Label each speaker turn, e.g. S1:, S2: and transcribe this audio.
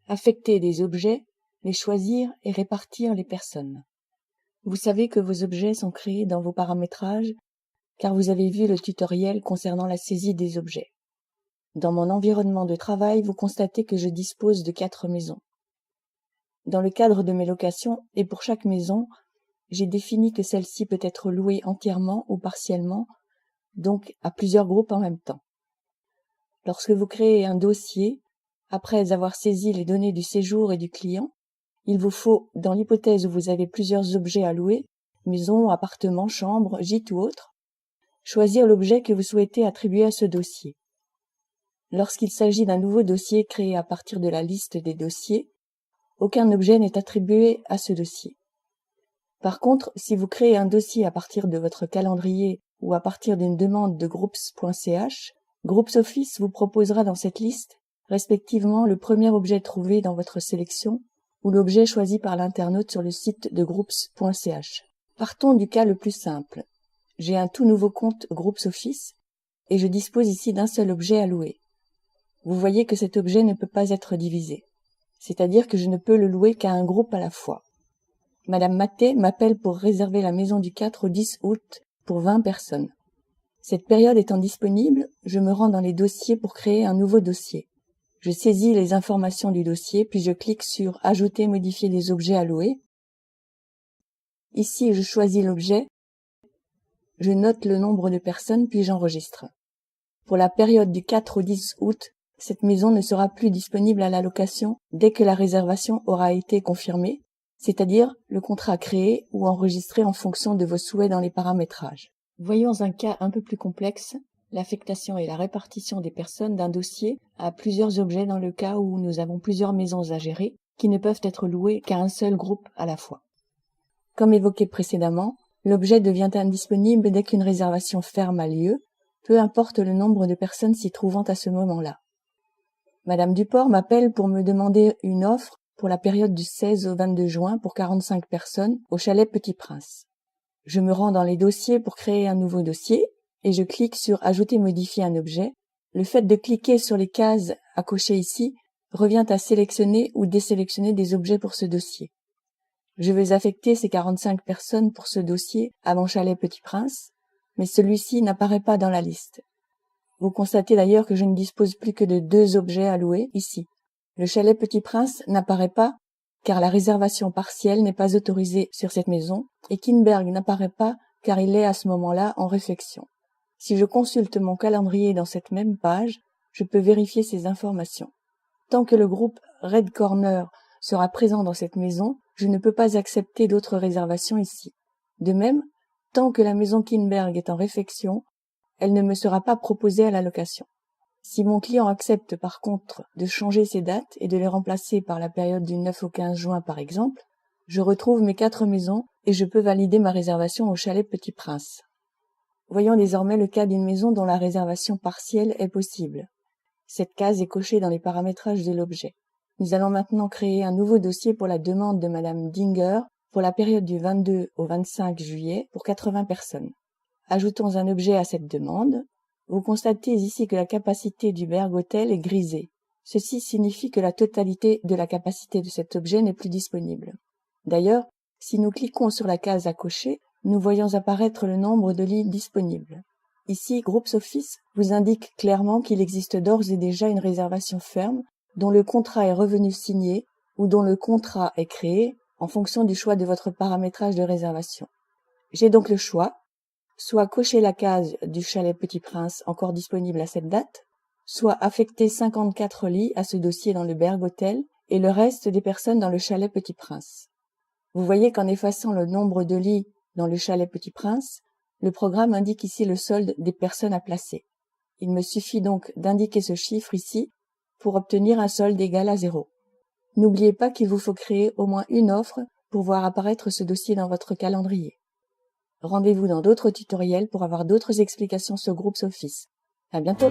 S1: affecter des objets, les choisir et répartir les personnes. Vous savez que vos objets sont créés dans vos paramétrages car vous avez vu le tutoriel concernant la saisie des objets. Dans mon environnement de travail, vous constatez que je dispose de 4 maisons. Dans le cadre de mes locations et pour chaque maison, j'ai défini que celle-ci peut être louée entièrement ou partiellement, donc à plusieurs groupes en même temps. Lorsque vous créez un dossier, après avoir saisi les données du séjour et du client, il vous faut, dans l'hypothèse où vous avez plusieurs objets à louer, maison, appartement, chambre, gîte ou autre, choisir l'objet que vous souhaitez attribuer à ce dossier. Lorsqu'il s'agit d'un nouveau dossier créé à partir de la liste des dossiers, aucun objet n'est attribué à ce dossier. Par contre, si vous créez un dossier à partir de votre calendrier ou à partir d'une demande de groups.ch, GroupsOffice vous proposera dans cette liste respectivement le premier objet trouvé dans votre sélection ou l'objet choisi par l'internaute sur le site de groups.ch. Partons du cas le plus simple. J'ai un tout nouveau compte GroupsOffice et je dispose ici d'un seul objet à louer. Vous voyez que cet objet ne peut pas être divisé, c'est-à-dire que je ne peux le louer qu'à un groupe à la fois. Madame Maté m'appelle pour réserver la maison du 4 au 10 août pour 20 personnes. Cette période étant disponible, je me rends dans les dossiers pour créer un nouveau dossier. Je saisis les informations du dossier, puis je clique sur « Ajouter, modifier les objets à louer ». Ici, je choisis l'objet, je note le nombre de personnes, puis j'enregistre. Pour la période du 4 au 10 août, cette maison ne sera plus disponible à la location dès que la réservation aura été confirmée, c'est-à-dire le contrat créé ou enregistré en fonction de vos souhaits dans les paramétrages. Voyons un cas un peu plus complexe, l'affectation et la répartition des personnes d'un dossier à plusieurs objets dans le cas où nous avons plusieurs maisons à gérer qui ne peuvent être louées qu'à un seul groupe à la fois. Comme évoqué précédemment, l'objet devient indisponible dès qu'une réservation ferme a lieu, peu importe le nombre de personnes s'y trouvant à ce moment-là. Madame Duport m'appelle pour me demander une offre pour la période du 16 au 22 juin pour 45 personnes au chalet Petit Prince. Je me rends dans les dossiers pour créer un nouveau dossier et je clique sur « Ajouter, modifier un objet ». Le fait de cliquer sur les cases à cocher ici revient à sélectionner ou désélectionner des objets pour ce dossier. Je vais affecter ces 45 personnes pour ce dossier à mon chalet Petit Prince, mais celui-ci n'apparaît pas dans la liste. Vous constatez d'ailleurs que je ne dispose plus que de 2 objets à louer ici. Le chalet Petit Prince n'apparaît pas car la réservation partielle n'est pas autorisée sur cette maison et Kinberg n'apparaît pas car il est à ce moment-là en réflexion. Si je consulte mon calendrier dans cette même page, je peux vérifier ces informations. Tant que le groupe Red Corner sera présent dans cette maison, je ne peux pas accepter d'autres réservations ici. De même, tant que la maison Kinberg est en réflexion, elle ne me sera pas proposée à la location. Si mon client accepte par contre de changer ses dates et de les remplacer par la période du 9 au 15 juin par exemple, je retrouve mes 4 maisons et je peux valider ma réservation au chalet Petit Prince. Voyons désormais le cas d'une maison dont la réservation partielle est possible. Cette case est cochée dans les paramétrages de l'objet. Nous allons maintenant créer un nouveau dossier pour la demande de Madame Dinger pour la période du 22 au 25 juillet pour 80 personnes. Ajoutons un objet à cette demande. Vous constatez ici que la capacité du Berg Hôtel est grisée. Ceci signifie que la totalité de la capacité de cet objet n'est plus disponible. D'ailleurs, si nous cliquons sur la case à cocher, nous voyons apparaître le nombre de lits disponibles. Ici, GroupsOffice vous indique clairement qu'il existe d'ores et déjà une réservation ferme dont le contrat est revenu signé ou dont le contrat est créé en fonction du choix de votre paramétrage de réservation. J'ai donc le choix, soit cocher la case du chalet Petit Prince encore disponible à cette date, soit affecter 54 lits à ce dossier dans le Berg Hôtel et le reste des personnes dans le chalet Petit Prince. Vous voyez qu'en effaçant le nombre de lits dans le chalet Petit Prince, le programme indique ici le solde des personnes à placer. Il me suffit donc d'indiquer ce chiffre ici pour obtenir un solde égal à 0. N'oubliez pas qu'il vous faut créer au moins une offre pour voir apparaître ce dossier dans votre calendrier. Rendez-vous dans d'autres tutoriels pour avoir d'autres explications sur GroupsOffice. À bientôt!